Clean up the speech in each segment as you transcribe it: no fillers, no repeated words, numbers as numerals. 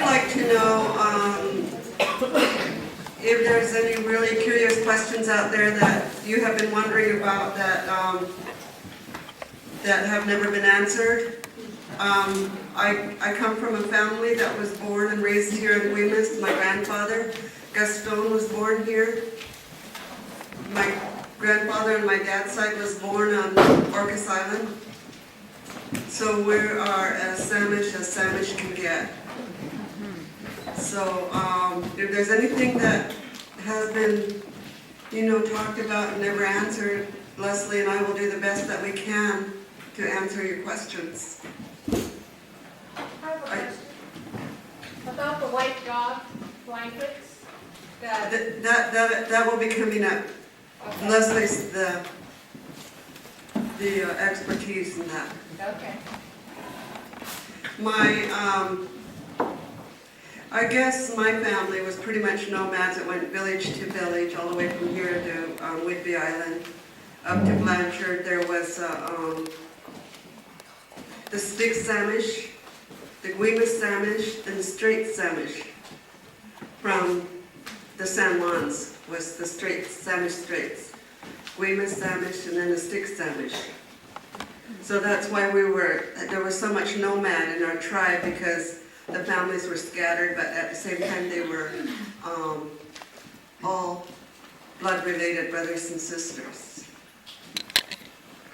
like to know if there's any really curious questions out there that you have been wondering about that that have never been answered. I come from a family that was born and raised here in Guemes. My grandfather, Gaston, was born here. My grandfather on my dad's side was born on Orcas Island. So we are as Samish can get. So if there's anything that has been, talked about and never answered, Leslie and I will do the best that we can to answer your questions. I have a question. About the white dog blankets. That will be coming up. Okay. Leslie's the expertise in that. Okay. I guess my family was pretty much nomads that went village to village, all the way from here to Whidbey Island, up to Blanchard. There was the Stick Samish, the Guemes Samish, and the Straight Samish. From the San Juans was the Samish Straits. Guemes Samish and then the Stick Samish. So that's why there was so much nomad in our tribe, because the families were scattered, but at the same time they were all blood-related brothers and sisters.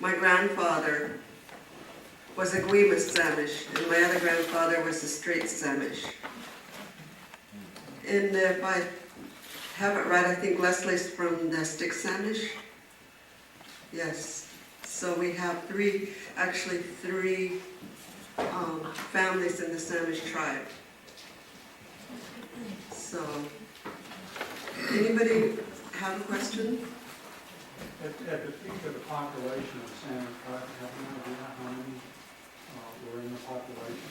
My grandfather was a Guemes Samish, and my other grandfather was a Straight Samish. And if I have it right, I think Leslie's from the Stick Samish. Yes. So we have three families in the Samish tribe. So, anybody have a question? At the peak of the population of the Samish tribe, have you no idea how many were in the population?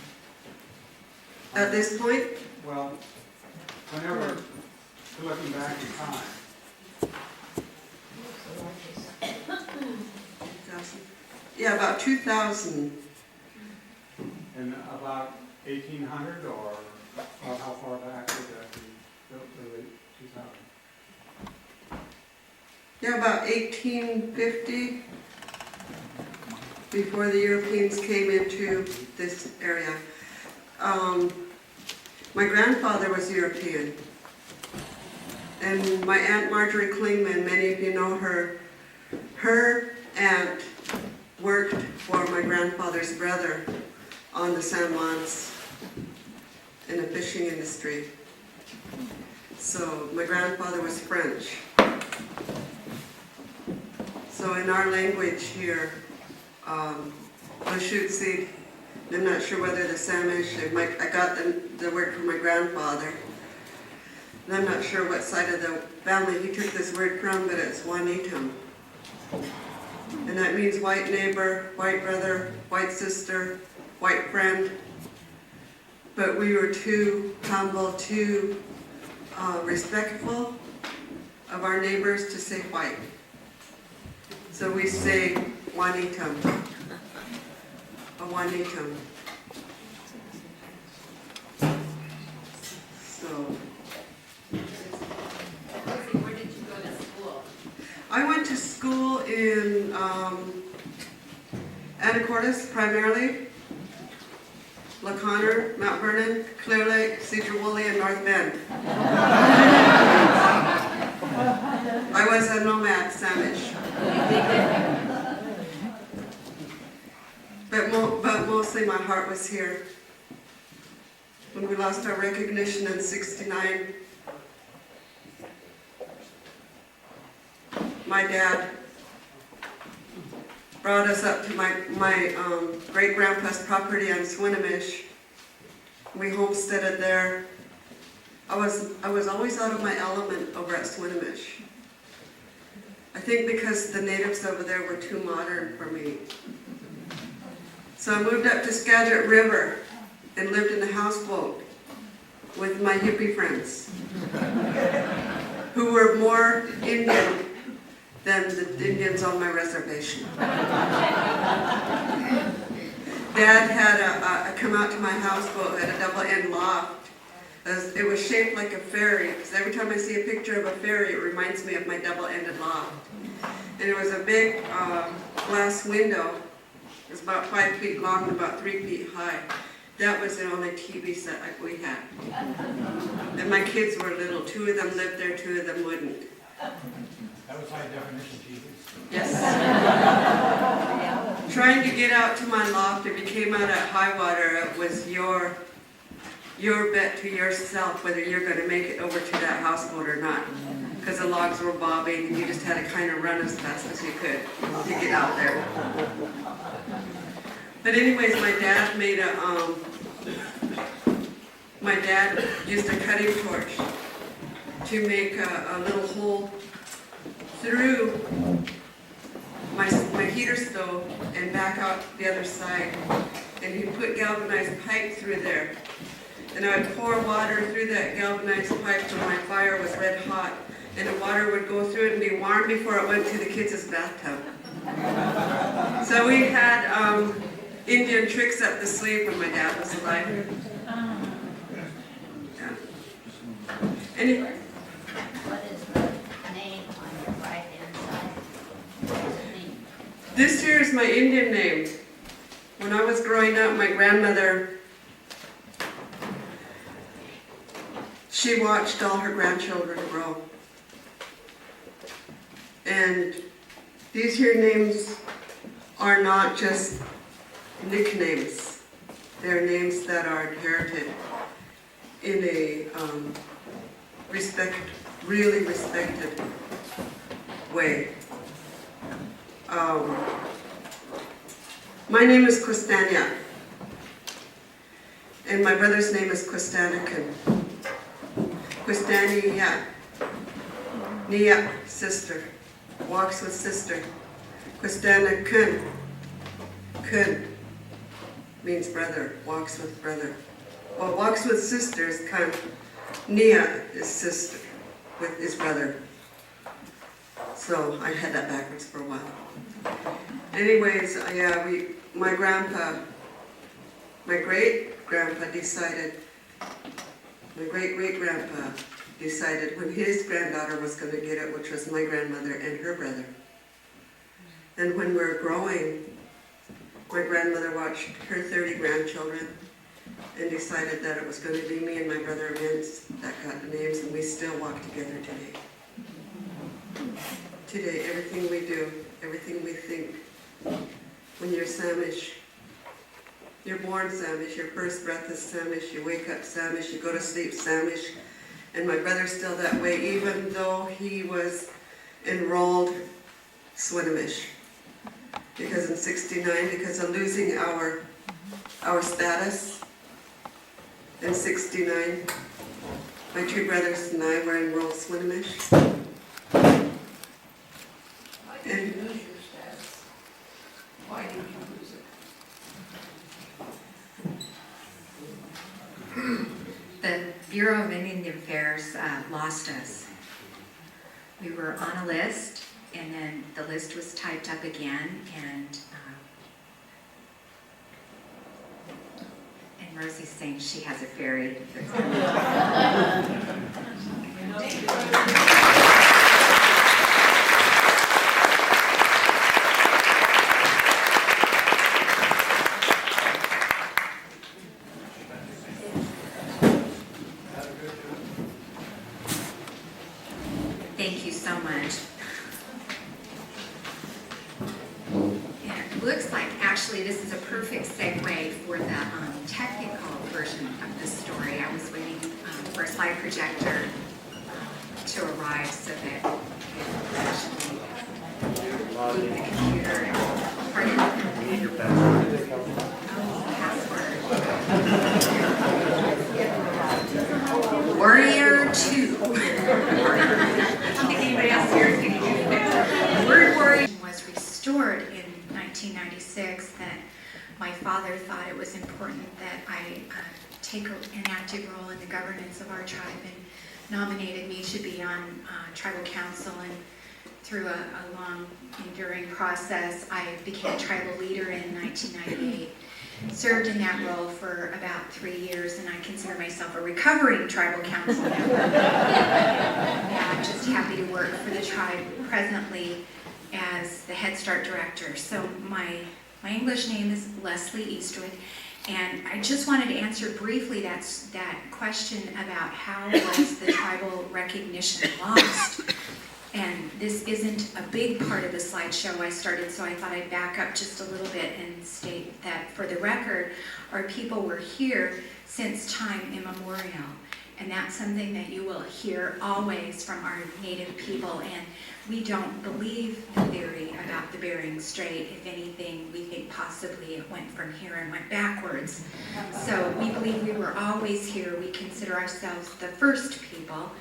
At this point? Well, whenever, looking back in time, Yeah, about 2,000. in about 1800, or how far back would that be? The 2000? Yeah, about 1850, before the Europeans came into this area. My grandfather was European, and my Aunt Marjorie Klingman, many of you know her, her aunt worked for my grandfather's brother on the San Juans in the fishing industry. So my grandfather was French. So in our language here, Lashutsi, I'm not sure whether the Samish, I got the word from my grandfather. And I'm not sure what side of the family he took this word from, but it's Wanitum. And that means white neighbor, white brother, white sister, white friend. But we were too humble, too respectful of our neighbors to say white. So we say Wanitum, a Wanitum. So. Where did you go to school? I went to school in Anacortes primarily, La Conner, Mount Vernon, Clear Lake, Cedar Woolley, and North Bend. I was a nomad Samish. But mostly my heart was here. When we lost our recognition in '69, my dad brought us up to my great-grandpa's property on Swinomish. We homesteaded there. I was always out of my element over at Swinomish. I think because the natives over there were too modern for me. So I moved up to Skagit River and lived in a houseboat with my hippie friends, who were more Indian than the Indians on my reservation. Dad had come out to my houseboat, had a double-end loft, It was shaped like a ferry, because every time I see a picture of a ferry, it reminds me of my double-ended loft. And it was a big glass window. It was about 5 feet long and about 3 feet high. That was the only TV set we had. And my kids were little. 2 of them lived there, 2 of them wouldn't. That was high definition TV. Yes. Trying to get out to my loft, if you came out at high water, it was your bet to yourself whether you're going to make it over to that houseboat or not. Because the logs were bobbing and you just had to kind of run as fast as you could to get out there. But anyways, my dad used a cutting torch to make a little hole through my heater stove and back out the other side. And he put galvanized pipe through there. And I would pour water through that galvanized pipe till my fire was red hot. And the water would go through it and be warm before it went to the kids' bathtub. So we had Indian tricks up the sleeve when my dad was alive. Yeah. Anyway. What is the name on your right-hand side? What does it mean? This here is my Indian name. When I was growing up, my grandmother, she watched all her grandchildren grow. And these here names are not just nicknames. They're names that are inherited in a really respected way. My name is Quistania, and my brother's name is Quistanican. Quistania, Nia, sister, walks with sister. Quistanican, kun, means brother, walks with brother. Well, walks with sisters, kun. Nia is sister, with his brother. So I had that backwards for a while. Anyways, yeah, my great-grandpa decided, my great-great-grandpa decided when his granddaughter was going to get it, which was my grandmother and her brother. And when we were growing, my grandmother watched her 30 grandchildren and decided that it was going to be me and my brother Vince that got the names, and we still walk together today. Today, everything we do, everything we think, when you're Samish, you're born Samish, your first breath is Samish, you wake up Samish, you go to sleep Samish, and my brother's still that way, even though he was enrolled Swinomish. Because in '69, because of losing our status, in '69, my 2 brothers and I were enrolled Swinomish. Why did you lose your status? Why did you lose it? The Bureau of Indian Affairs lost us. We were on a list, and then the list was typed up again, and Rosie's saying she has a fairy. Thank you so much. It looks like actually this is a perfect segue for the technical version of the story. I was waiting for a slide projector to arrive so that we could actually leave the computer and pardon? Your password. Warrior 2. I don't think anybody else here is going to do it. Word Warrior was restored in 1996 that my father thought it was important that I take an active role in the governance of our tribe and nominated me to be on tribal council, and through a long enduring process I became tribal leader in 1998. served in that role for about 3 years, and I consider myself a recovering tribal council member. Yeah, I'm just happy to work for the tribe presently as the Head Start director. So my English name is Leslie Eastwood, and I just wanted to answer briefly that question about how was the tribal recognition lost. And this isn't a big part of the slideshow I started, so I thought I'd back up just a little bit and state that for the record, our people were here since time immemorial. And that's something that you will hear always from our Native people. And we don't believe the theory about the Bering Strait. If anything, we think possibly it went from here and went backwards. So we believe we were always here. We consider ourselves the first people.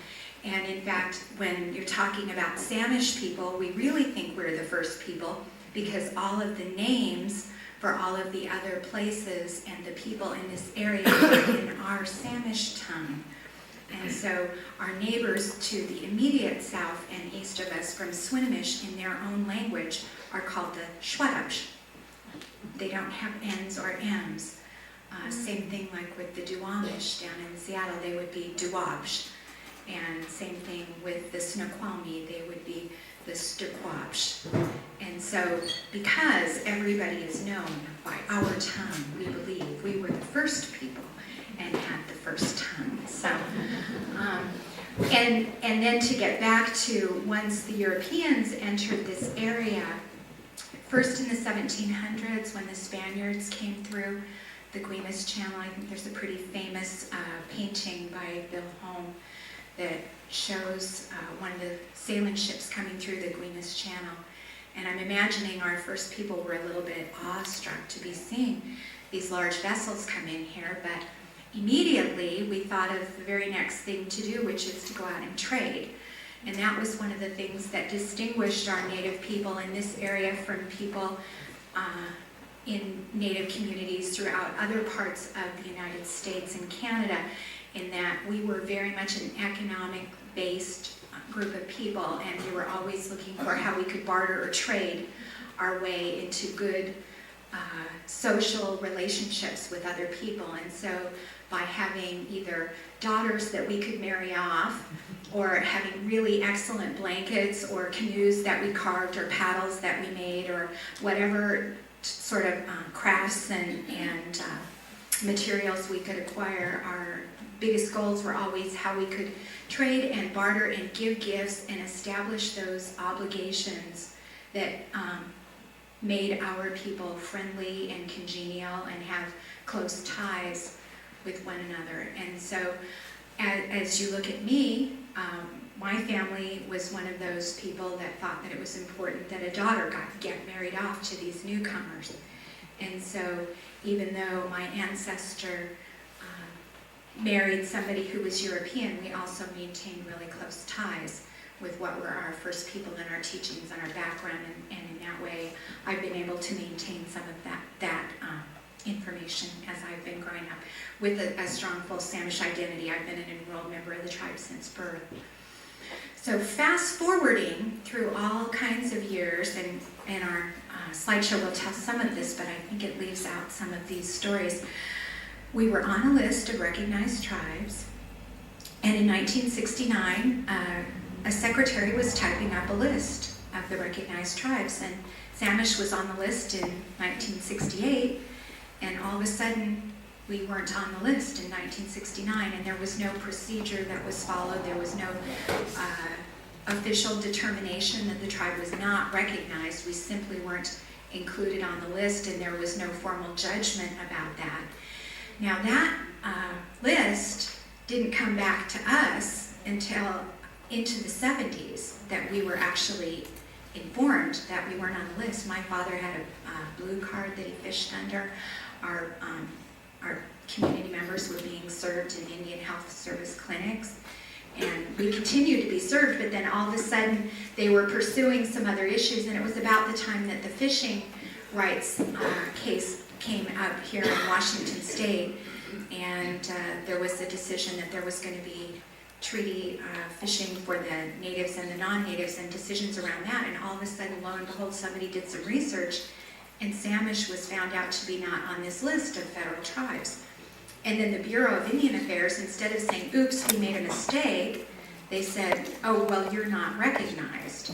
And in fact, when you're talking about Samish people, we really think we're the first people because all of the names for all of the other places and the people in this area are in our Samish tongue. And so our neighbors to the immediate south and east of us from Swinomish in their own language are called the Shwadapsh. They don't have N's or M's. Same thing like with the Duwamish down in Seattle, they would be Duwabsh. And same thing with the Snoqualmie, they would be the Sturquapsh. And so because everybody is known by our tongue, we believe we were the first people and had the first tongue. So, and then to get back to once the Europeans entered this area, first in the 1700s when the Spaniards came through the Guemes Channel, I think there's a pretty famous painting by Bill Holm that shows one of the sailing ships coming through the Guemes Channel. And I'm imagining our first people were a little bit awestruck to be seeing these large vessels come in here, but immediately we thought of the very next thing to do, which is to go out and trade. And that was one of the things that distinguished our Native people in this area from people in Native communities throughout other parts of the United States and Canada, in that we were very much an economic-based group of people, and we were always looking for how we could barter or trade our way into good social relationships with other people. And so by having either daughters that we could marry off, or having really excellent blankets or canoes that we carved or paddles that we made, or whatever sort of crafts and materials we could acquire, our biggest goals were always how we could trade and barter and give gifts and establish those obligations that made our people friendly and congenial and have close ties with one another. And so as you look at me, my family was one of those people that thought that it was important that a daughter get married off to these newcomers. And so even though my ancestor married somebody who was European, we also maintained really close ties with what were our first people and our teachings and our background, and in that way I've been able to maintain some of that information as I've been growing up with a strong full Samish identity. I've been an enrolled member of the tribe since birth. So fast forwarding through all kinds of years, and our slideshow will tell some of this, but I think it leaves out some of these stories. We were on a list of recognized tribes, and in 1969, a secretary was typing up a list of the recognized tribes, and Samish was on the list in 1968, and all of a sudden, we weren't on the list in 1969, and there was no procedure that was followed. There was no official determination that the tribe was not recognized. We simply weren't included on the list, and there was no formal judgment about that. Now that list didn't come back to us until into the 70s that we were actually informed that we weren't on the list. My father had a blue card that he fished under. Our community members were being served in Indian Health Service clinics, and we continued to be served, but then all of a sudden they were pursuing some other issues, and it was about the time that the fishing rights case came up here in Washington State, and there was a decision that there was going to be treaty fishing for the natives and the non-natives and decisions around that, and all of a sudden, lo and behold, somebody did some research And Samish was found out to be not on this list of federal tribes. And then the Bureau of Indian Affairs, instead of saying, oops, we made a mistake, they said, oh, well, you're not recognized.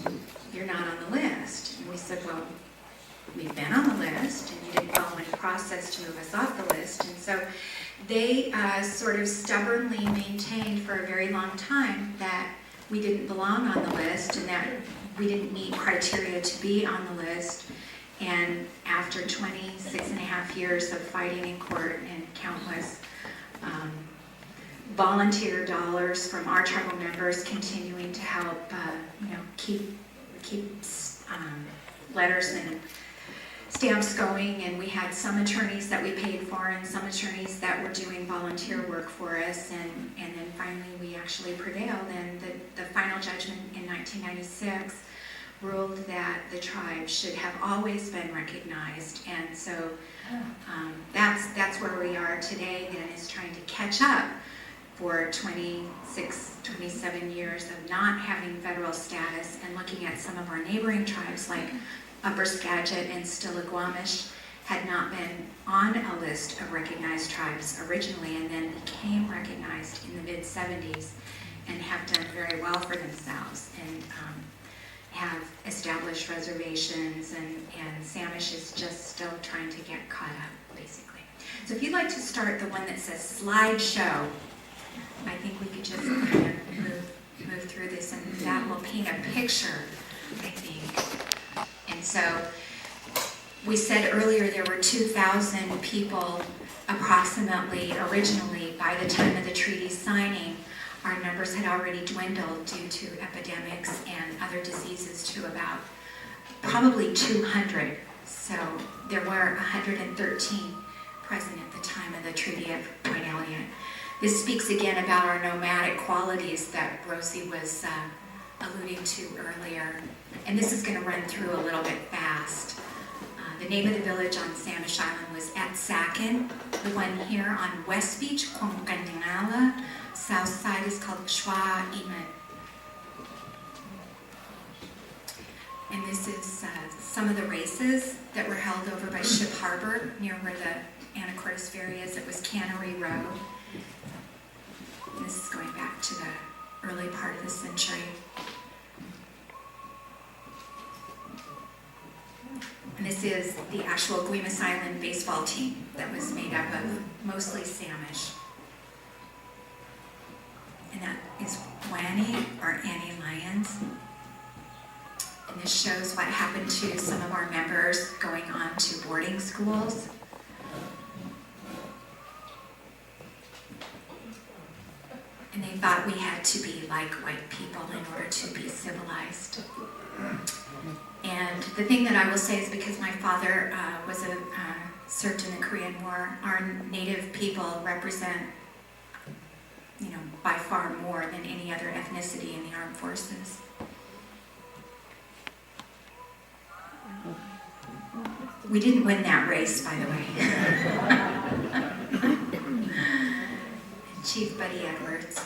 You're not on the list. And we said, well, we've been on the list, and you didn't follow any process to move us off the list. And so they sort of stubbornly maintained for a very long time that we didn't belong on the list and that we didn't meet criteria to be on the list. And after 26 and a half years of fighting in court and countless volunteer dollars from our tribal members continuing to help, keep letters and stamps going, and we had some attorneys that we paid for and some attorneys that were doing volunteer work for us, and then finally we actually prevailed, and the final judgment in 1996 ruled that the tribe should have always been recognized. And so that's where we are today, then, is trying to catch up for 26, 27 years of not having federal status, and looking at some of our neighboring tribes like Upper Skagit and Stillaguamish had not been on a list of recognized tribes originally, and then became recognized in the mid-70s and have done very well for themselves, and have established reservations, and Samish is just still trying to get caught up, basically. So if you'd like to start the one that says slideshow, I think we could just kind of move through this, and that will paint a picture, I think. And so we said earlier there were 2,000 people approximately originally by the time of the treaty signing. Our numbers had already dwindled due to epidemics and other diseases to about probably 200. So there were 113 present at the time of the Treaty of Point Elliott. This speaks again about our nomadic qualities that Rosie was alluding to earlier. And this is going to run through a little bit fast. The name of the village on Samish Island was Etsakin. The one here on West Beach, Kwangandingala. South side is called Shwa Imet. And this is some of the races that were held over by Ship Harbor, near where the Anacortes Ferry is. It was Cannery Road. And this is going back to the early part of the century. And this is the actual Guemes Island baseball team that was made up of mostly Samish. And that is Wanny, or Annie Lyons. And this shows what happened to some of our members going on to boarding schools. And they thought we had to be like white people in order to be civilized. And the thing that I will say is, because my father served in the Korean War, our native people represent, by far more than any other ethnicity in the armed forces. We didn't win that race, by the way. Chief Buddy Edwards.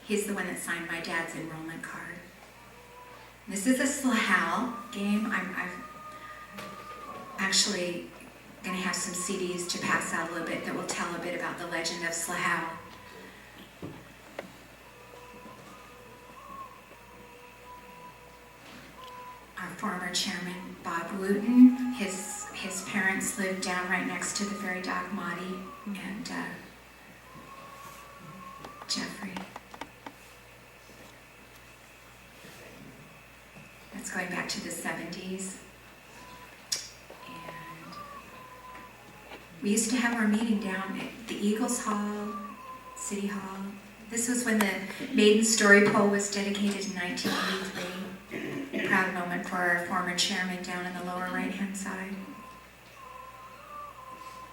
He's the one that signed my dad's enrollment card. This is a Slahal game. I'm actually going to have some CDs to pass out a little bit that will tell a bit about the legend of Slahal. Our former chairman, Bob Wooten, his parents lived down right next to the ferry dock, Maudie and Jeffrey. That's going back to the 70s. And we used to have our meeting down at the Eagles Hall, City Hall. This was when the maiden story pole was dedicated in 1983. A proud moment for our former chairman down in the lower right-hand side.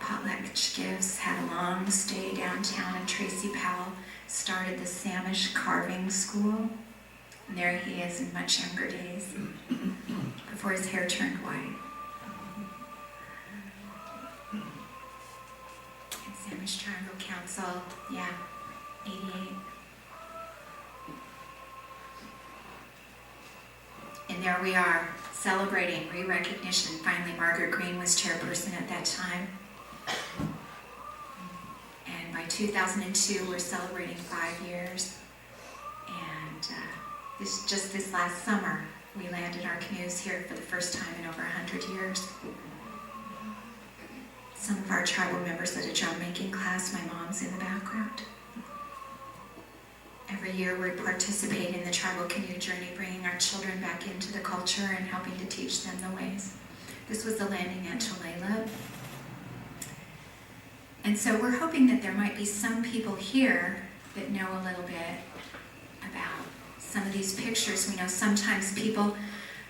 Potluck Gives had a long stay downtown, and Tracy Powell started the Samish carving school. And there he is in much younger days, before his hair turned white. And Samish Tribal Council, 88. And there we are, celebrating re-recognition. Finally, Margaret Green was chairperson at that time. And by 2002, we're celebrating 5 years. And just this last summer, we landed our canoes here for the first time in over 100 years. Some of our tribal members at a drum making class, my mom's in the background. Every year we participate in the tribal canoe journey, bringing our children back into the culture and helping to teach them the ways. This was the landing at Tulalip. And so we're hoping that there might be some people here that know a little bit about some of these pictures. We know sometimes people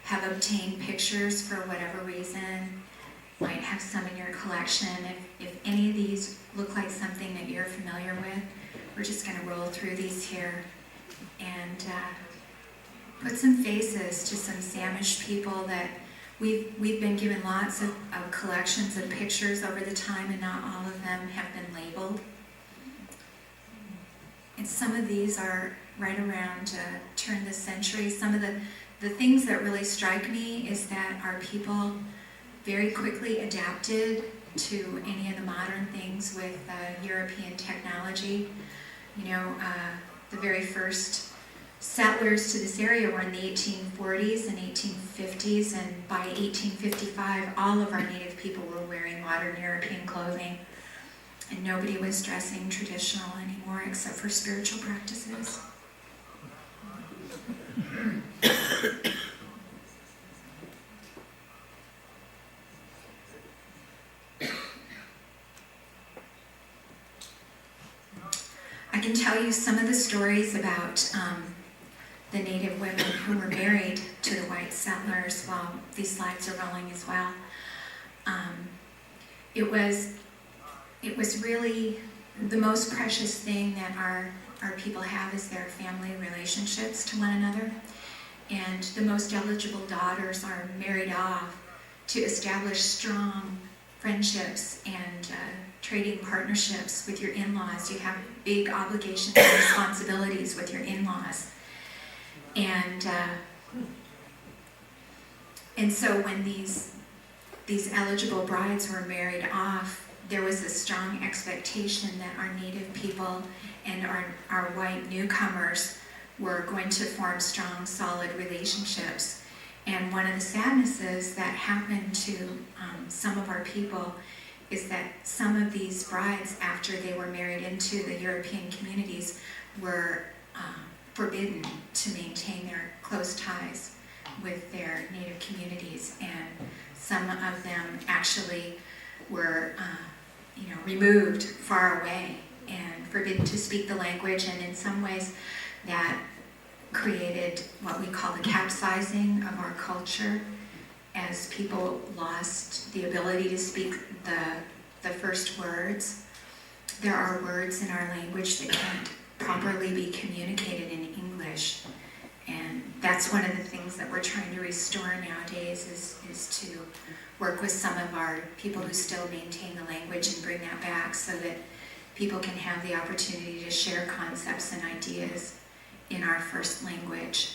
have obtained pictures for whatever reason, might have some in your collection. If any of these look like something that you're familiar with, we're just going to roll through these here and put some faces to some Samish people that we've been given lots of collections of pictures over the time, and not all of them have been labeled. And some of these are right around turn of the century. Some of the things that really strike me is that our people very quickly adapted to any of the modern things with European technology. You know, the very first settlers to this area were in the 1840s and 1850s, and by 1855, all of our native people were wearing modern European clothing, and nobody was dressing traditional anymore except for spiritual practices. I can tell you some of the stories about the native women who were married to the white settlers while these slides are rolling as well. It was really the most precious thing that our people have is their family relationships to one another. And the most eligible daughters are married off to establish strong friendships and trading partnerships with your in-laws. You have big obligations and responsibilities with your in-laws. And so when these eligible brides were married off, there was a strong expectation that our native people and our white newcomers were going to form strong, solid relationships. And one of the sadnesses that happened to some of our people is that some of these brides, after they were married into the European communities, were forbidden to maintain their close ties with their native communities. And some of them actually were removed far away and forbidden to speak the language, and in some ways that created what we call the capsizing of our culture, as people lost the ability to speak the first words. There are words in our language that can't properly be communicated in English, and that's one of the things that we're trying to restore nowadays is to work with some of our people who still maintain the language and bring that back so that people can have the opportunity to share concepts and ideas in our first language.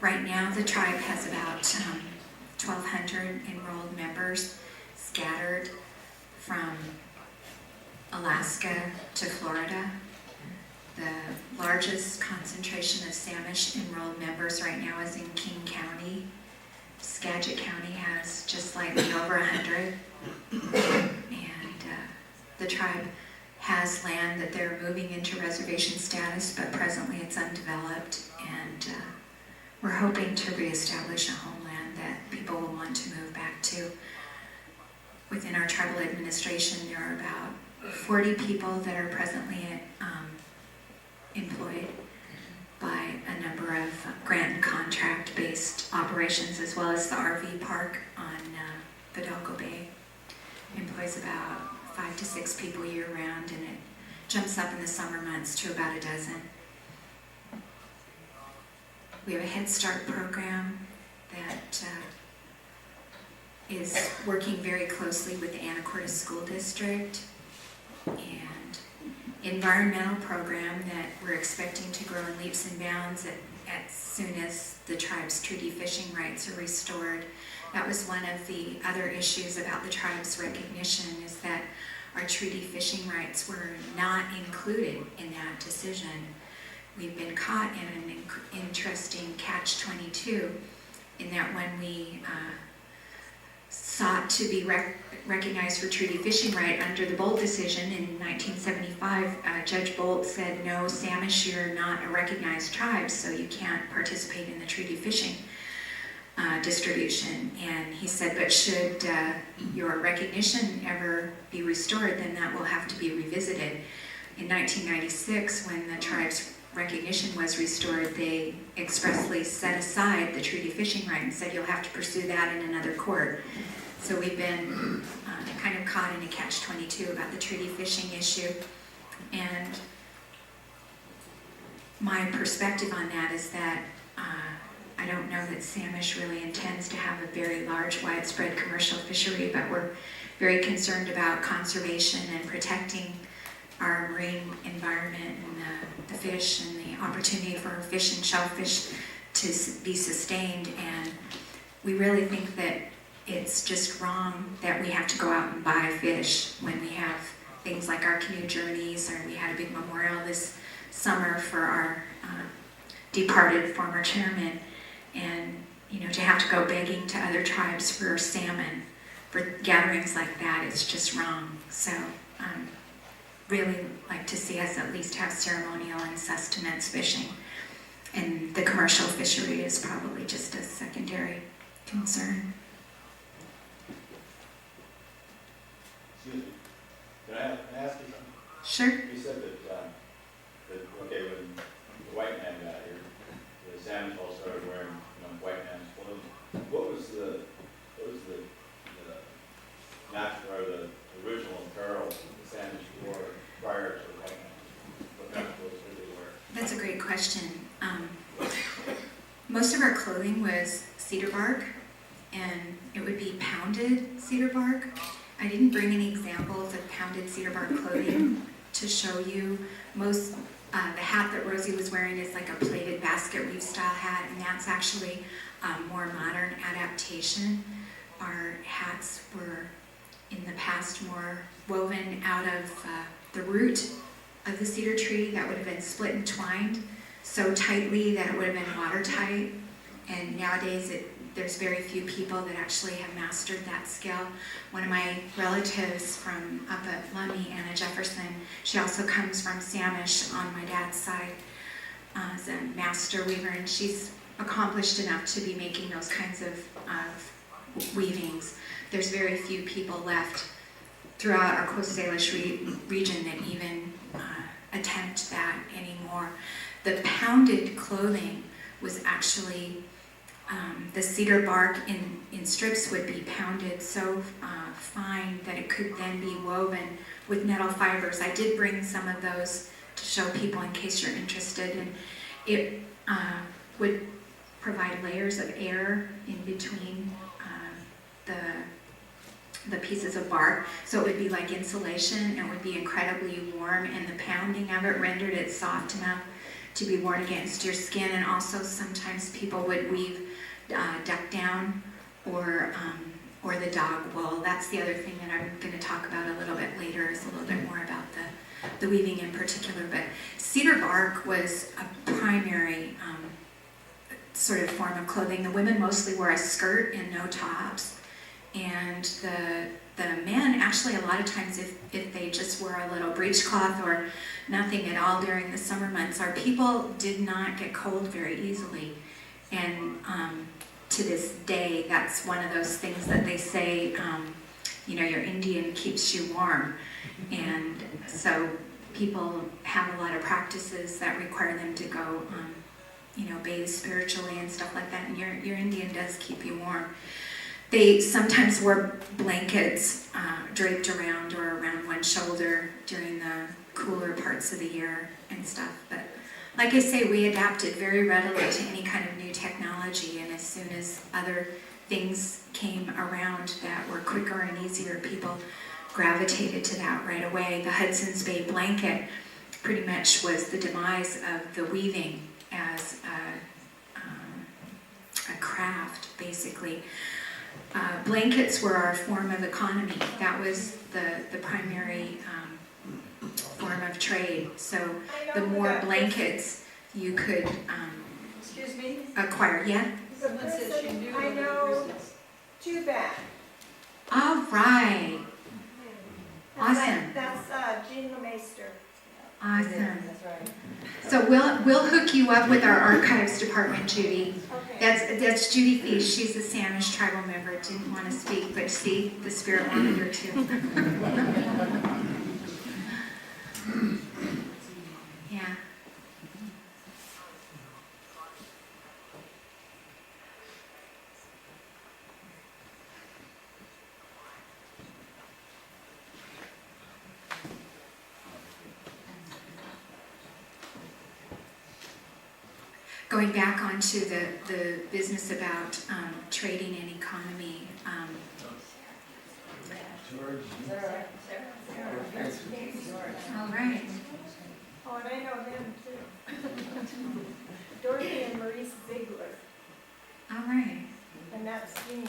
Right now, the tribe has about 1,200 enrolled members scattered from Alaska to Florida. The largest concentration of Samish enrolled members right now is in King County. Skagit County has just slightly over 100. And the tribe has land that they're moving into reservation status, but presently it's undeveloped. And we're hoping to reestablish a homeland that people will want to move back to. Within our tribal administration, there are about 40 people that are presently employed by a number of grant and contract-based operations, as well as the RV park on Fidalgo Bay. employs about 5 to 6 people year-round, and it jumps up in the summer months to about a dozen. We have a Head Start program that is working very closely with the Anacortes School District, and environmental program that we're expecting to grow in leaps and bounds as soon as the tribe's treaty fishing rights are restored. That was one of the other issues about the tribe's recognition, is that our treaty fishing rights were not included in that decision. We've been caught in an interesting catch-22 in that when we sought to be recognized for treaty fishing right under the Bolt decision in 1975, Judge Bolt said, no, Samish, you're not a recognized tribe, so you can't participate in the treaty fishing distribution. And he said, but should your recognition ever be restored, then that will have to be revisited. In 1996, when the tribe's recognition was restored, they expressly set aside the treaty fishing right and said, you'll have to pursue that in another court. So we've been kind of caught in a catch-22 about the treaty fishing issue. And my perspective on that is that I don't know that Samish really intends to have a very large, widespread commercial fishery, but we're very concerned about conservation and protecting our marine environment and the fish and the opportunity for fish and shellfish to be sustained. And we really think that it's just wrong that we have to go out and buy fish when we have things like our canoe journeys, or we had a big memorial this summer for our departed former chairman. And, you know, to have to go begging to other tribes for salmon, for gatherings like that, it's just wrong. So really like to see us at least have ceremonial and sustenance fishing. And the commercial fishery is probably just a secondary concern. Excuse me, can I ask you something? Sure. You said that okay, when the white man got here, the Samish all started wearing, white man's clothing. What was the natural, or the original apparel the Samish wore prior to the white man? What kind of clothes did they wear? That's a great question. Most of our clothing was cedar bark, and it would be pounded cedar bark. I didn't bring any examples of pounded cedar bark clothing to show you. The hat that Rosie was wearing is like a plaited basket weave style hat, and that's actually a more modern adaptation. Our hats were in the past more woven out of the root of the cedar tree that would have been split and twined so tightly that it would have been watertight. And nowadays there's very few people that actually have mastered that skill. One of my relatives from up at Lummi, Anna Jefferson, she also comes from Samish on my dad's side as a master weaver, and she's accomplished enough to be making those kinds of weavings. There's very few people left throughout our Coast Salish region that even attempt that anymore. The pounded clothing was actually the cedar bark in strips would be pounded so fine that it could then be woven with nettle fibers. I did bring some of those to show people in case you're interested, and it would provide layers of air in between the pieces of bark, so it would be like insulation, and it would be incredibly warm, and the pounding of it rendered it soft enough to be worn against your skin. And also sometimes people would weave duck down or the dog wool. That's the other thing that I'm going to talk about a little bit later, is a little bit more about the weaving in particular. But cedar bark was a primary sort of form of clothing. The women mostly wore a skirt and no tops, and the men actually a lot of times, if they just wore a little breechcloth or nothing at all during the summer months, our people did not get cold very easily. And to this day, that's one of those things that they say, your Indian keeps you warm. And so people have a lot of practices that require them to go, bathe spiritually and stuff like that. And your Indian does keep you warm. They sometimes wore blankets draped around or around one shoulder during the cooler parts of the year and stuff. But like I say, we adapted very readily to any kind of new technology, and as soon as other things came around that were quicker and easier, people gravitated to that right away. The Hudson's Bay blanket pretty much was the demise of the weaving as a craft, basically. Blankets were our form of economy. That was the primary form of trade. So the more blankets you could Excuse me? acquire. Yeah? The person I know too bad. All right. Awesome. That's Jean Lemaister. Awesome. That's right. So we'll hook you up with our archives department, Judy. Okay. That's Judy Feast. She's a Samish tribal member. Didn't want to speak, but see, the spirit wanted her to. Yeah. Going back onto the business about trading and economy. All right. Oh, and I know them too. Dorothy and Maurice Ziegler, All right. and that's Jean.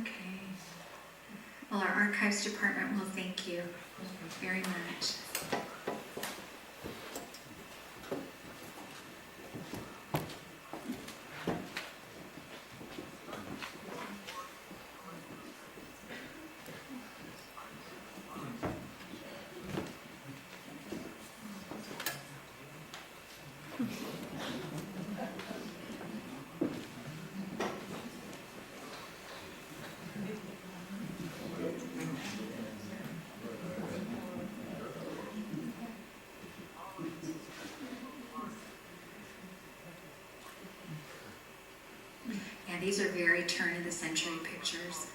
Okay. Well, our archives department will thank you very much. Yeah, these are very turn-of-the-century pictures.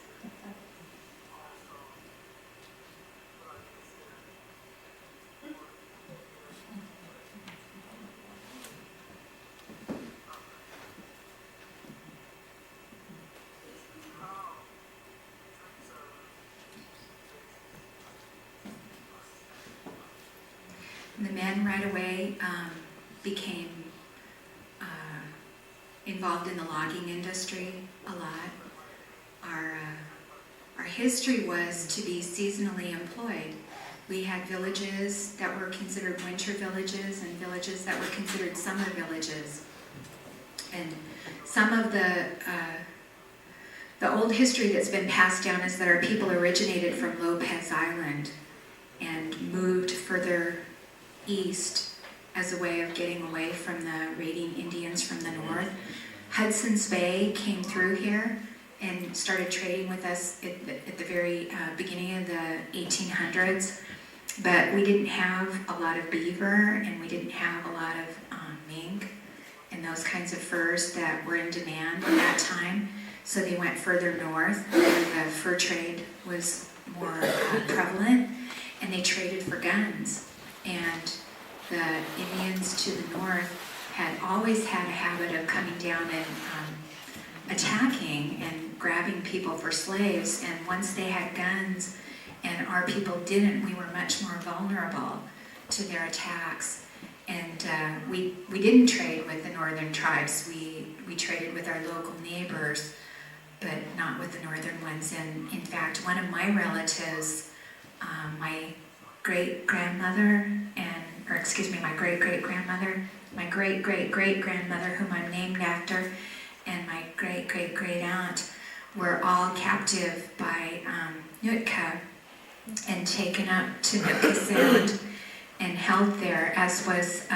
And the men right away became involved in the logging industry a lot. Our history was to be seasonally employed. We had villages that were considered winter villages and villages that were considered summer villages. And some of the old history that's been passed down is that our people originated from Lopez Island and moved further east as a way of getting away from the raiding Indians from the north. Hudson's Bay came through here and started trading with us at the very beginning of the 1800s, but we didn't have a lot of beaver and we didn't have a lot of mink and those kinds of furs that were in demand at that time, so they went further north where the fur trade was more prevalent, and they traded for guns. And the Indians to the north had always had a habit of coming down and attacking and grabbing people for slaves, and once they had guns and our people didn't, we were much more vulnerable to their attacks. And we didn't trade with the northern tribes. We traded with our local neighbors, but not with the northern ones. And in fact, one of my relatives, my great-grandmother, my great-great-grandmother, my great-great-great-grandmother, whom I'm named after, and my great-great-great-aunt were all captive by Nootka and taken up to Nootka Sound and held there, as was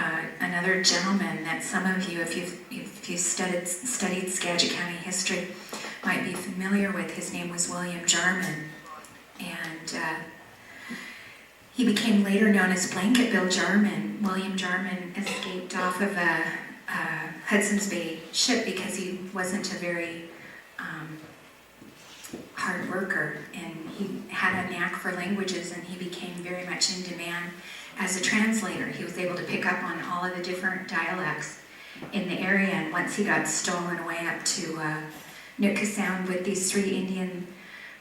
another gentleman that some of you, if you studied Skagit County history, might be familiar with. His name was William Jarman, and he became later known as Blanket Bill Jarman. William Jarman escaped off of a Hudson's Bay ship because he wasn't a very hard worker, and he had a knack for languages, and he became very much in demand as a translator. He was able to pick up on all of the different dialects in the area, and once he got stolen away up to Nootka Sound with these 3 Indian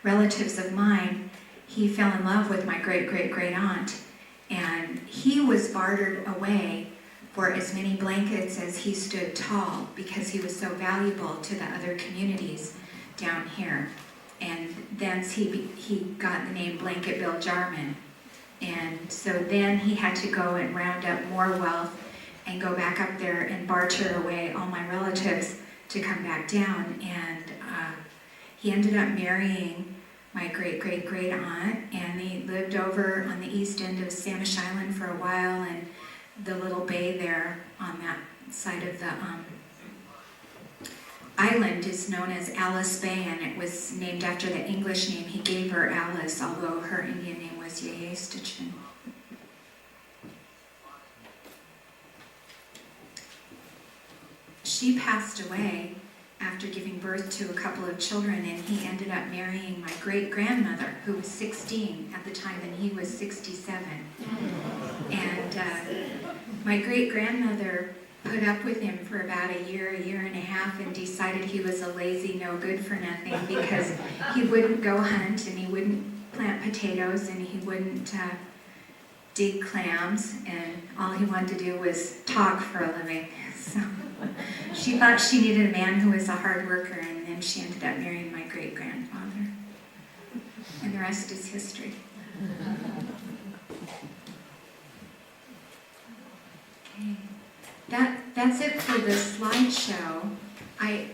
relatives of mine, he fell in love with my great-great-great aunt, and he was bartered away for as many blankets as he stood tall because he was so valuable to the other communities down here. And thence he got the name Blanket Bill Jarman. And so then he had to go and round up more wealth and go back up there and barter away all my relatives to come back down. And he ended up marrying my great-great-great aunt, and they lived over on the east end of Samish Island for a while, and the little bay there on that side of the island is known as Alice Bay, and it was named after the English name he gave her, Alice, although her Indian name was Yeyestachin. She passed away after giving birth to a couple of children, and he ended up marrying my great-grandmother, who was 16 at the time, and he was 67. And my great-grandmother put up with him for about a year and a half, and decided he was a lazy, no good for nothing, because he wouldn't go hunt, and he wouldn't plant potatoes, and he wouldn't dig clams, and all he wanted to do was talk for a living. So she thought she needed a man who was a hard worker, and then she ended up marrying my great-grandfather. And the rest is history. Okay. That's it for the slideshow. I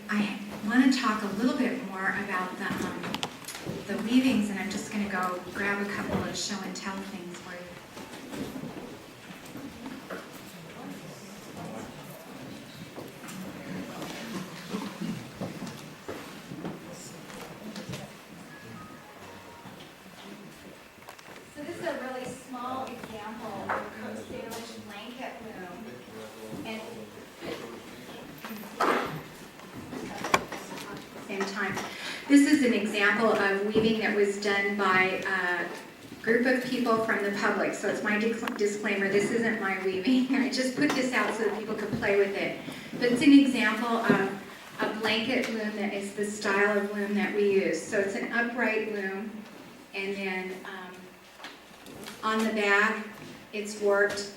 want to talk a little bit more about the weavings, and I'm just going to go grab a couple of show and tell things for you. So this is a really small example of a Salish blanket loom. And same time. This is an example of weaving that was done by a group of people from the public. So it's my disclaimer, this isn't my weaving. I just put this out so that people could play with it. But it's an example of a blanket loom that is the style of loom that we use. So it's an upright loom, and then on the back it's warped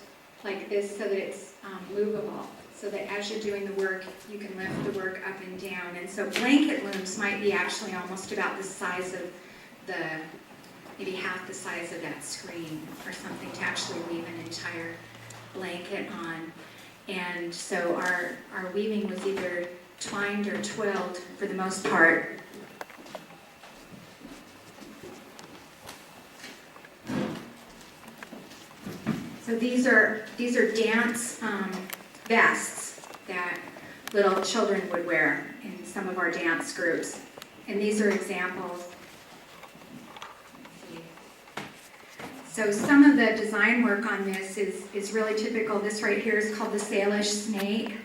like this so that it's movable, so that as you're doing the work, you can lift the work up and down. And so blanket looms might be actually almost about the size of maybe half the size of that screen or something, to actually weave an entire blanket on. And so our weaving was either twined or twilled for the most part. So these are dance vests that little children would wear in some of our dance groups. And these are examples. So some of the design work on this is really typical. This right here is called the Salish snake,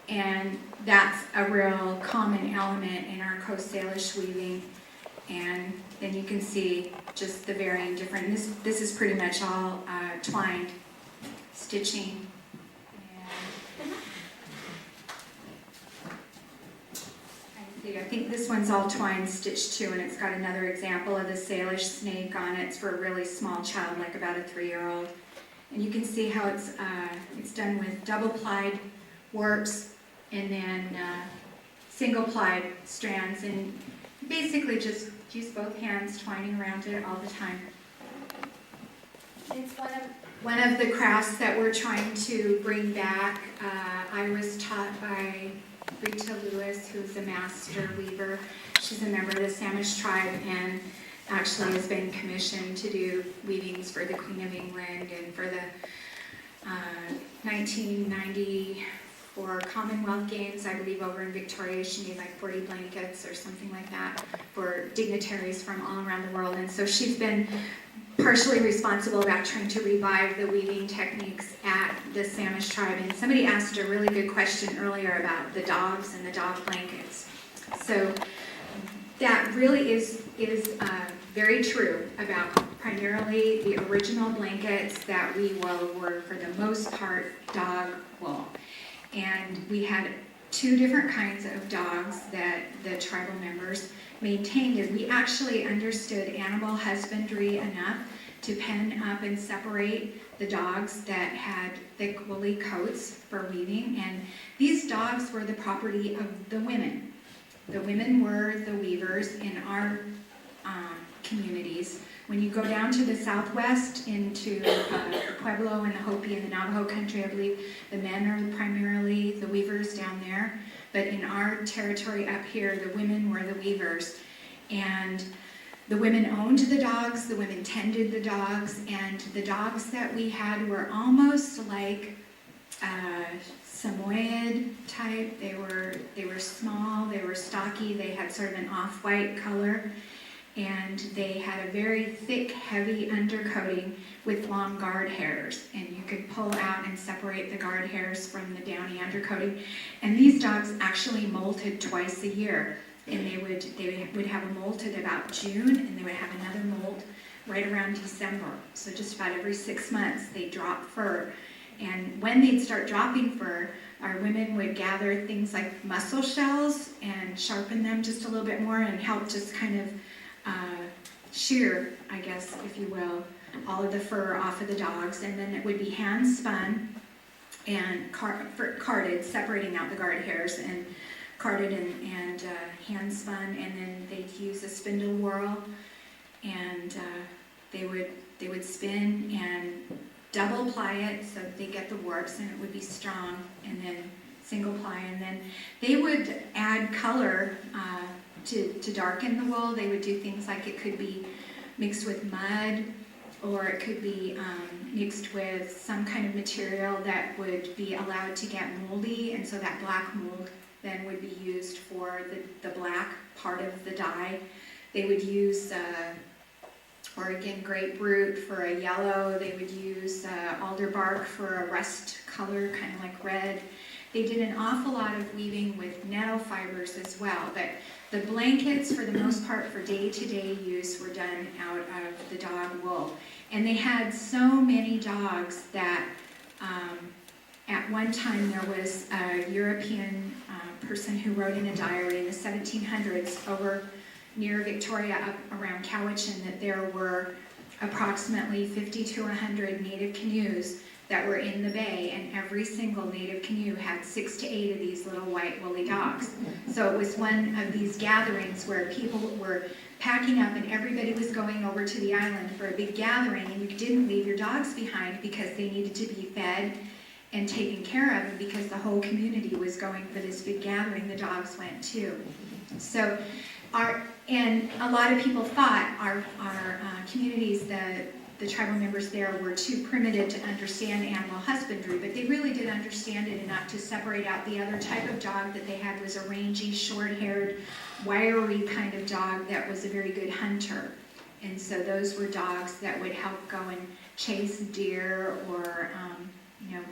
and that's a real common element in our Coast Salish weaving. And then you can see just the varying different, this is pretty much all twined stitching. And I think this one's all twined stitched too, and it's got another example of the Salish snake on it. It's for a really small child, like about a 3-year-old. And you can see how it's done with double-plied warps and then single-plied strands, and basically just use both hands twining around it all the time. It's one of the crafts that we're trying to bring back. I was taught by Rita Lewis, who's a master weaver. She's a member of the Samish tribe and actually has been commissioned to do weavings for the Queen of England and for the 1994 Commonwealth Games, I believe over in Victoria. She made like 40 blankets or something like that for dignitaries from all around the world. And so she's been partially responsible about trying to revive the weaving techniques at the Samish tribe. And somebody asked a really good question earlier about the dogs and the dog blankets. So That really is very true about primarily the original blankets that we wove were, for the most part, dog wool. And we had 2 different kinds of dogs that the tribal members maintained, and we actually understood animal husbandry enough to pen up and separate the dogs that had thick woolly coats for weaving, and these dogs were the property of the women. The women were the weavers in our communities. When you go down to the southwest into the Pueblo and the Hopi and the Navajo country, I believe the men are primarily the weavers down there. But in our territory up here, the women were the weavers. And the women owned the dogs, the women tended the dogs, and the dogs that we had were almost like Samoyed type. They were small, they were stocky, they had sort of an off-white color, and they had a very thick, heavy undercoating with long guard hairs, and you could pull out and separate the guard hairs from the downy undercoating. And these dogs actually molted twice a year, and they would have a molt at about June, and they would have another molt right around December. So just about every 6 months they drop fur. And when they'd start dropping fur, our women would gather things like mussel shells and sharpen them just a little bit more and help just kind of shear, I guess, if you will, all of the fur off of the dogs. And then it would be hand spun and carded, separating out the guard hairs, and carded and hand spun, and then they'd use a spindle whorl, and they would spin and double ply it so that they get the warps and it would be strong, and then single ply, and then they would add color to darken the wool. They would do things like it could be mixed with mud, or it could be mixed with some kind of material that would be allowed to get moldy, and so that black mold then would be used for the black part of the dye. They would use Oregon grapefruit for a yellow. They would use alder bark for a rust color, kind of like red. They did an awful lot of weaving with nettle fibers as well, but the blankets, for the most part, for day-to-day use, were done out of the dog wool. And they had so many dogs that at one time there was a European person who wrote in a diary in the 1700s over near Victoria, up around Cowichan, that there were approximately 50 to 100 native canoes that were in the bay, and every single native canoe had 6 to 8 of these little white woolly dogs. So it was one of these gatherings where people were packing up and everybody was going over to the island for a big gathering, and you didn't leave your dogs behind because they needed to be fed and taken care of, and because the whole community was going for this big gathering, the dogs went too. So and a lot of people thought our communities, the tribal members there, were too primitive to understand animal husbandry, but they really did understand it enough to separate out the other type of dog that they had was a rangy, short-haired, wiry kind of dog that was a very good hunter. And so those were dogs that would help go and chase deer, or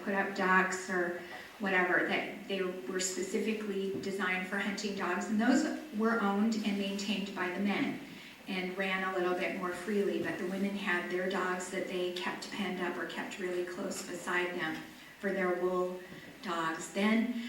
put up ducks or whatever, that they were specifically designed for hunting dogs. And those were owned and maintained by the men and ran a little bit more freely, but the women had their dogs that they kept penned up or kept really close beside them for their wool dogs. Then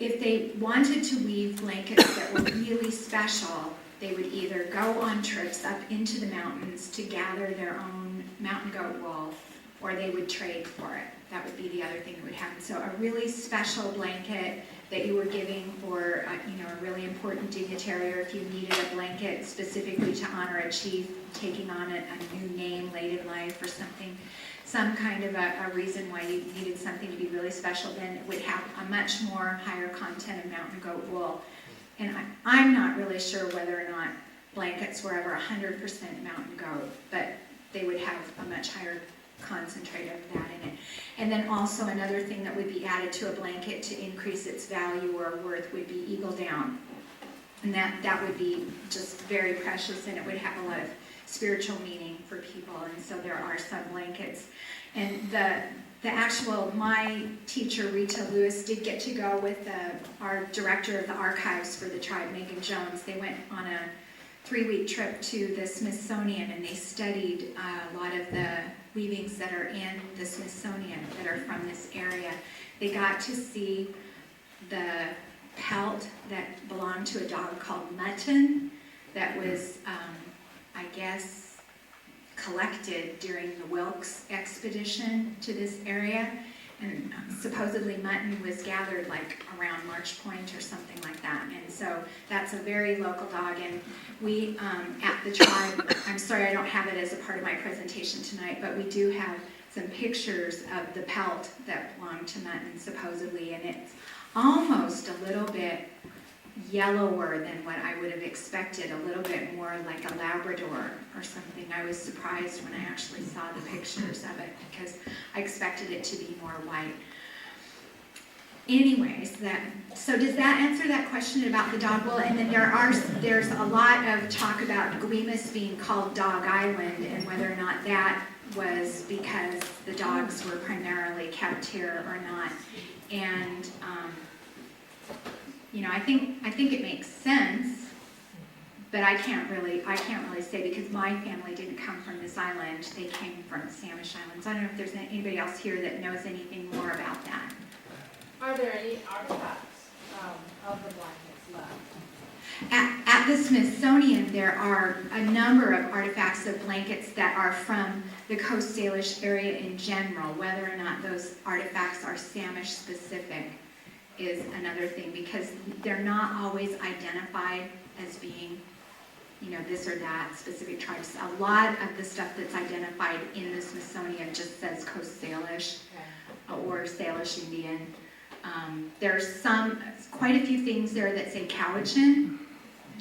if they wanted to weave blankets that were really special, they would either go on trips up into the mountains to gather their own mountain goat wool, or they would trade for it. That would be the other thing that would happen. So a really special blanket that you were giving for a really important dignitary, or if you needed a blanket specifically to honor a chief taking on a new name late in life, or something, some kind of a reason why you needed something to be really special, then it would have a much more higher content of mountain goat wool. And I'm not really sure whether or not blankets were ever 100% mountain goat, but they would have a much higher concentrate of that in it. And then also another thing that would be added to a blanket to increase its value or worth would be eagle down. And that would be just very precious, and it would have a lot of spiritual meaning for people, and so there are some blankets. And the actual, my teacher, Rita Lewis, did get to go with our director of the archives for the tribe, Megan Jones. They went on a 3-week trip to the Smithsonian, and they studied a lot of the weavings that are in the Smithsonian that are from this area. They got to see the pelt that belonged to a dog called Mutton that was, I guess, collected during the Wilkes expedition to this area. And supposedly mutton was gathered like around March Point or something like that. And so that's a very local dog. And we, at the tribe, I'm sorry I don't have it as a part of my presentation tonight, but we do have some pictures of the pelt that belonged to mutton supposedly. And it's almost a little bit yellower than what I would have expected, a little bit more like a Labrador or something. I was surprised when I actually saw the pictures of it because I expected it to be more white. Anyways, so does that answer that question about the dog wool? And then there's a lot of talk about Guemes being called Dog Island and whether or not that was because the dogs were primarily kept here or not. And you know, I think it makes sense, but I can't really say because my family didn't come from this island. They came from Samish Islands. I don't know if there's anybody else here that knows anything more about that. Are there any artifacts of the blankets left? At the Smithsonian, there are a number of artifacts of blankets that are from the Coast Salish area in general. Whether or not those artifacts are Samish specific is another thing, because they're not always identified as being, you know, this or that specific tribes. A lot of the stuff that's identified in the Smithsonian just says Coast Salish or Salish Indian. There's quite a few things there that say Cowichan,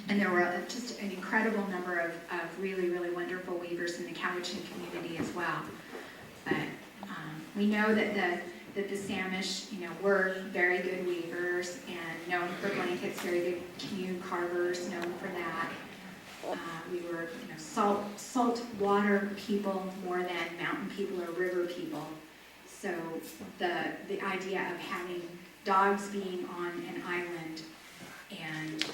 and there were just an incredible number of really, really wonderful weavers in the Cowichan community as well. But we know that the Samish, you know, were very good weavers and known for blankets, very good canoe carvers, known for that. We were, you know, salt water people more than mountain people or river people. So the idea of having dogs being on an island and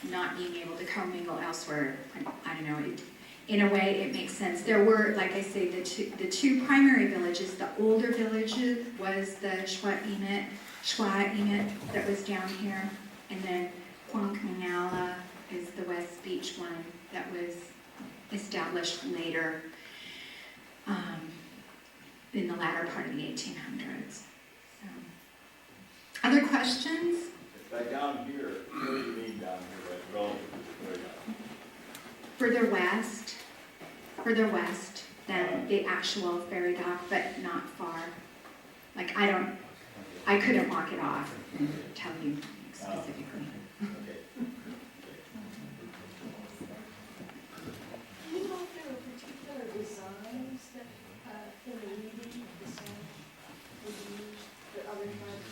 not being able to commingle elsewhere, I don't know, in a way it makes sense. There were, like I say, the two primary villages. The older village was the Shwa-Imet that was down here, and then Quankmangala is the West Beach one that was established later in the latter part of the 1800s. So, other questions? Like down here, what do you mean down here, like relative to way down? Further west than the actual ferry dock, but not far. Like I couldn't walk it off and tell you specifically. Okay. Do you know if there were particular designs that in the weaving the Samish would use that other tribes?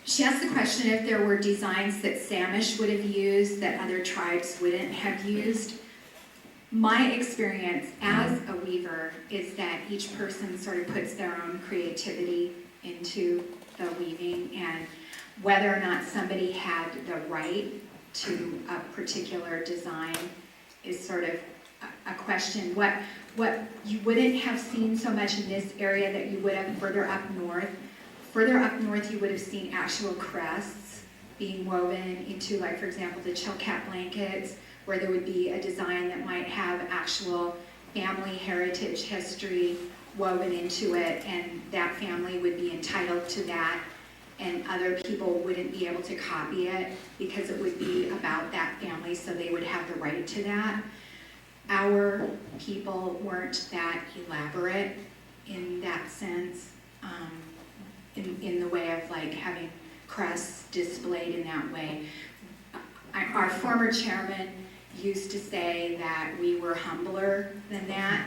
She asked the question if there were designs that Samish would have used that other tribes wouldn't have used. My experience as a weaver is that each person sort of puts their own creativity into the weaving, and whether or not somebody had the right to a particular design is sort of a question. What you wouldn't have seen so much in this area that you would have further up north. Further up north, you would have seen actual crests being woven into, like, for example, the Chilkat blankets, where there would be a design that might have actual family heritage history woven into it, and that family would be entitled to that, and other people wouldn't be able to copy it because it would be about that family, so they would have the right to that. Our people weren't that elaborate in that sense. In the way of like having crests displayed in that way. Our former chairman used to say that we were humbler than that,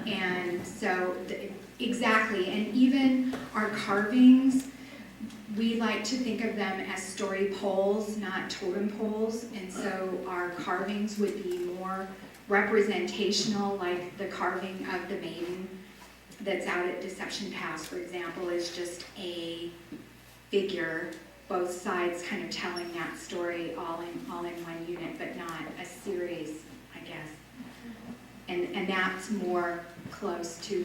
and so exactly, and even our carvings, we like to think of them as story poles, not totem poles, and so our carvings would be more representational, like the carving of the maiden that's out at Deception Pass, for example, is just a figure, both sides kind of telling that story all in one unit, but not a series, I guess. And that's more close to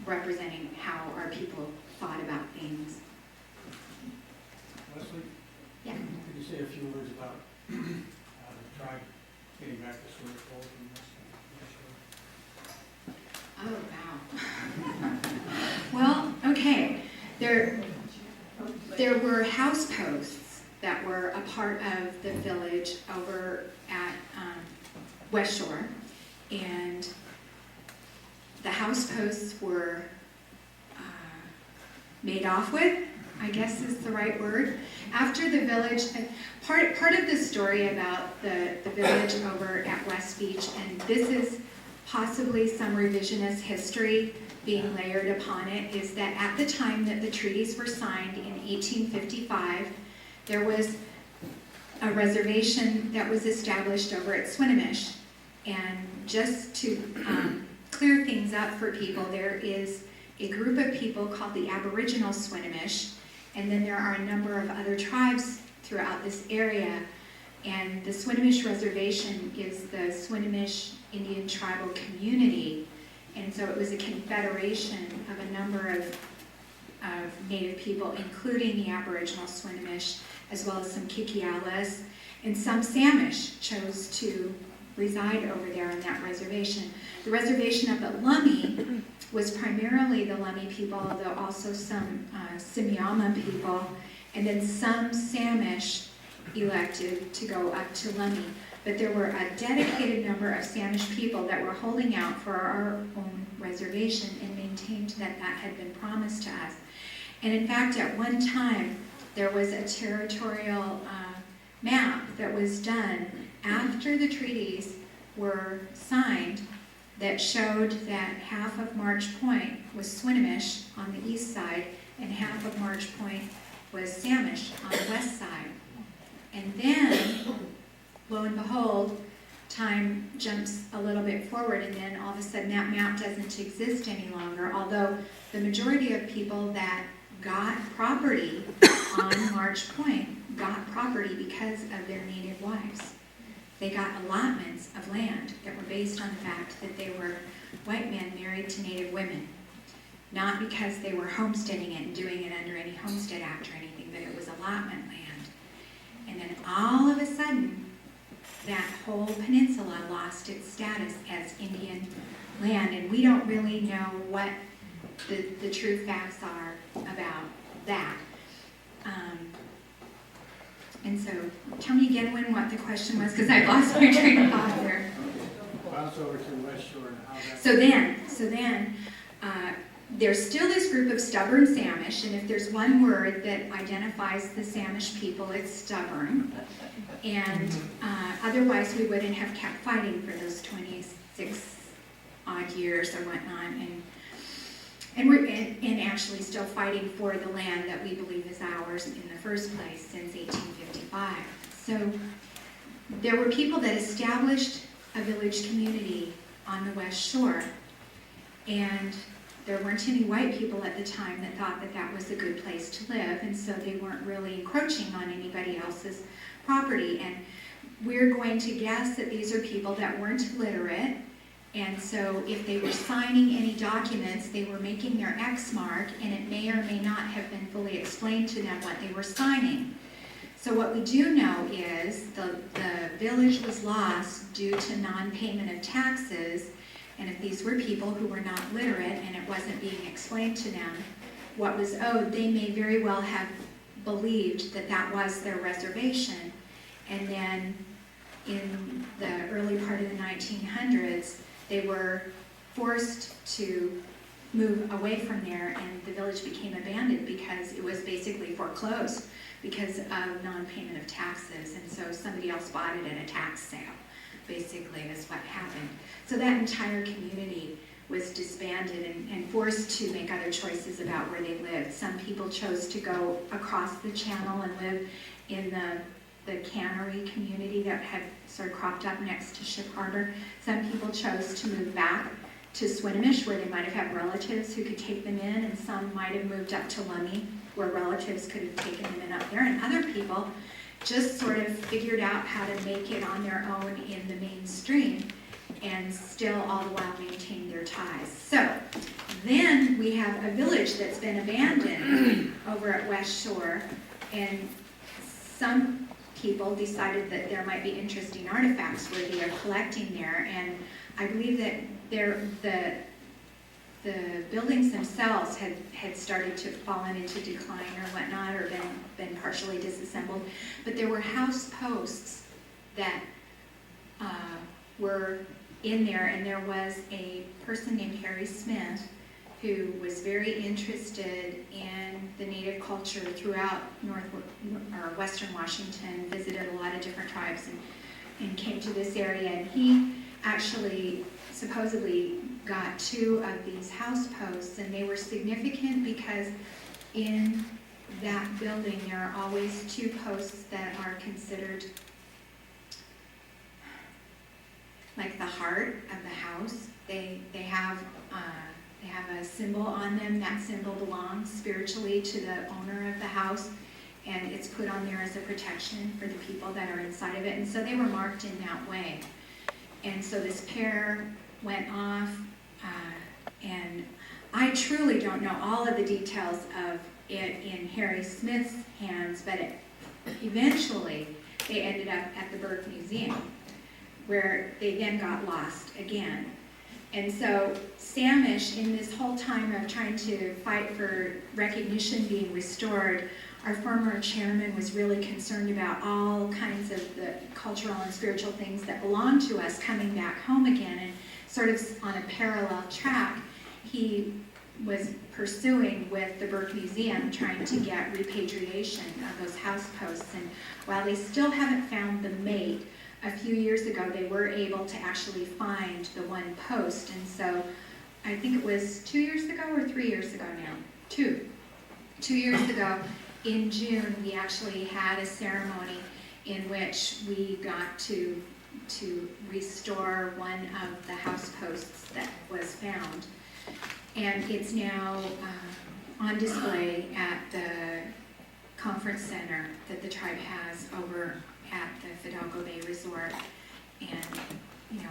representing how our people thought about things. Leslie? Yeah. Could you say a few words about the tribe getting back to square pole from this? Oh, wow. Well, okay. There were house posts that were a part of the village over at West Shore, and the house posts were made off with, I guess is the right word. After the village, part of the story about the village over at West Beach, and this is possibly some revisionist history being layered upon it, is that at the time that the treaties were signed in 1855, there was a reservation that was established over at Swinomish. And just to clear things up for people, there is a group of people called the Aboriginal Swinomish, and then there are a number of other tribes throughout this area. And the Swinomish Reservation is the Swinomish Indian Tribal Community. And so it was a confederation of a number of Native people, including the Aboriginal Swinomish, as well as some Kikialas, and some Samish chose to reside over there on that reservation. The reservation up at Lummi was primarily the Lummi people, although also some Simiama people, and then some Samish elected to go up to Lummi. But there were a dedicated number of Samish people that were holding out for our own reservation and maintained that that had been promised to us. And in fact, at one time, there was a territorial map that was done after the treaties were signed that showed that half of March Point was Swinomish on the east side and half of March Point was Samish on the west side. And then, lo and behold, time jumps a little bit forward, and then all of a sudden that map doesn't exist any longer, although the majority of people that got property on March Point got property because of their native wives. They got allotments of land that were based on the fact that they were white men married to native women, not because they were homesteading it and doing it under any Homestead Act or anything, but it was allotment land. And then all of a sudden, that whole peninsula lost its status as Indian land, and we don't really know what the true facts are about that. And so, tell me again what the question was, because I lost my train of thought there. Bounce over to West Shore and how that... So then, there's still this group of stubborn Samish, and if there's one word that identifies the Samish people, it's stubborn. And otherwise, we wouldn't have kept fighting for those 26 odd years or whatnot, and we're actually still fighting for the land that we believe is ours in the first place since 1855. So there were people that established a village community on the West Shore, and there weren't any white people at the time that thought that that was a good place to live, and so they weren't really encroaching on anybody else's property. And we're going to guess that these are people that weren't literate, and so if they were signing any documents, they were making their X mark, and it may or may not have been fully explained to them what they were signing. So what we do know is the village was lost due to non-payment of taxes, and if these were people who were not literate and it wasn't being explained to them what was owed, they may very well have believed that that was their reservation. And then in the early part of the 1900s, they were forced to move away from there, and the village became abandoned because it was basically foreclosed because of non-payment of taxes, and so somebody else bought it at a tax sale, basically, is what happened. So that entire community was disbanded and forced to make other choices about where they lived. Some people chose to go across the channel and live in the the cannery community that had sort of cropped up next to Ship Harbor. Some people chose to move back to Swinomish, where they might have had relatives who could take them in, and some might have moved up to Lummi, where relatives could have taken them in up there, and other people just sort of figured out how to make it on their own in the mainstream and still all the while maintain their ties. So then we have a village that's been abandoned over at West Shore, and some people decided that there might be interesting artifacts worthy of collecting there, and I believe that the buildings themselves had started to fallen into decline or whatnot, or been partially disassembled, but there were house posts that were in there, and there was a person named Harry Smith who was very interested in the native culture throughout Western Washington, visited a lot of different tribes, and came to this area, and he actually supposedly got 2 of these house posts, and they were significant because in that building there are always 2 posts that are considered like the heart of the house. They have a symbol on them. That symbol belongs spiritually to the owner of the house, and it's put on there as a protection for the people that are inside of it, and so they were marked in that way. And so this pair went off, and I truly don't know all of the details of it in Harry Smith's hands, but eventually they ended up at the Burke Museum, where they then got lost again. And so Samish, in this whole time of trying to fight for recognition being restored, our former chairman was really concerned about all kinds of the cultural and spiritual things that belong to us coming back home again, and sort of on a parallel track, he was pursuing with the Burke Museum, trying to get repatriation of those house posts. And while they still haven't found the mate, a few years ago they were able to actually find the one post. And so I think it was 2 years ago or 3 years ago now, 2 years ago in June, we actually had a ceremony in which we got to restore one of the house posts that was found. And it's now on display at the conference center that the tribe has over at the Fidalgo Bay Resort. And, you know,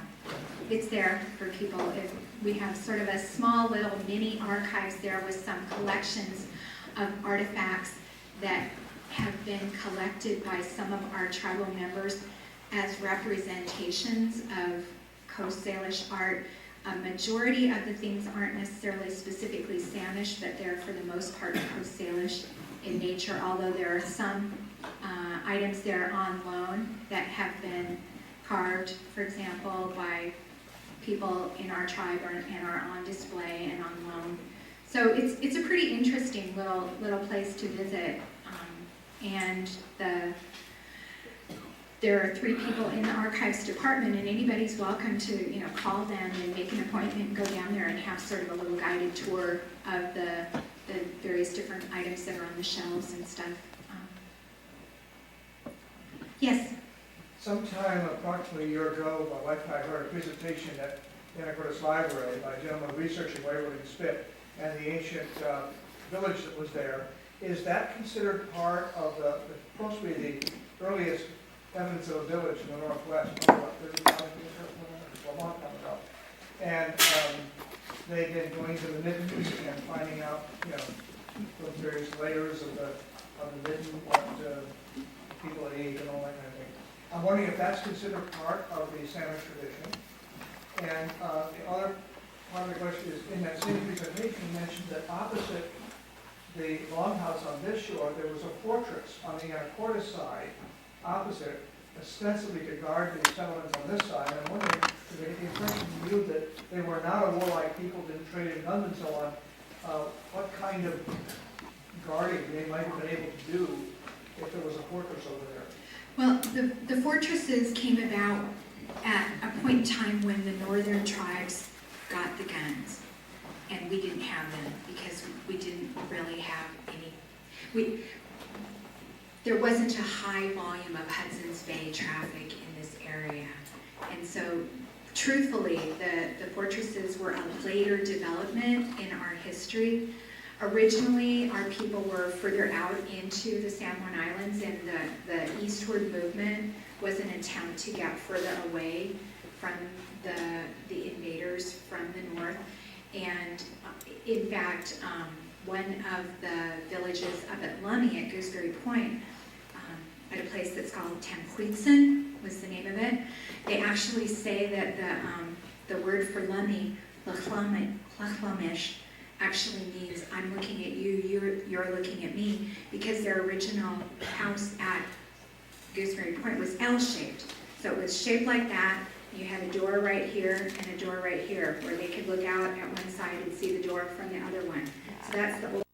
it's there for people. If we have sort of a small little mini archives there with some collections of artifacts that have been collected by some of our tribal members as representations of Coast Salish art. A majority of the things aren't necessarily specifically Samish, but they're for the most part Coast Salish in nature, although there are some items there on loan that have been carved, for example, by people in our tribe and are on display and on loan. So it's a pretty interesting little place to visit, and there are 3 people in the archives department, and anybody's welcome to call them and make an appointment and go down there and have sort of a little guided tour of the various different items that are on the shelves and stuff. Yes? Sometime approximately a year ago, my wife and I heard a presentation at the Anacortes Library by a gentleman researching Waverly and Spit and the ancient village that was there. Is that considered part of supposed to be the earliest evidence of a village in the Northwest, about 35 years ago, a long time ago? And they've been going to the middens and finding out, those various layers of the midden, what people ate and all that kind of thing. I'm wondering if that's considered part of the Samish tradition. And the other part of the question is, in that same presentation, you mentioned that opposite the longhouse on this shore, there was a fortress on the Anacortes side, opposite, ostensibly to guard the settlements on this side. And I'm wondering, did they get the impression to you that they were not a warlike people, didn't trade in guns and so on, what kind of guarding they might have been able to do if there was a fortress over there? Well, the fortresses came about at a point in time when the northern tribes got the guns, and we didn't have them because we didn't really have any. there wasn't a high volume of Hudson's Bay traffic in this area. And so truthfully, the fortresses were a later development in our history. Originally, our people were further out into the San Juan Islands, and the Eastward movement was an attempt to get further away from the invaders from the north. And in fact, one of the villages up at Lummi at Gooseberry Point, at a place that's called Tamquitson was the name of it, they actually say that the word for Lummi, Lachlamish, actually means I'm looking at you, you're looking at me, because their original house at Gooseberry Point was L-shaped. So it was shaped like that. You had a door right here and a door right here, where they could look out at one side and see the door from the other one. So that's the old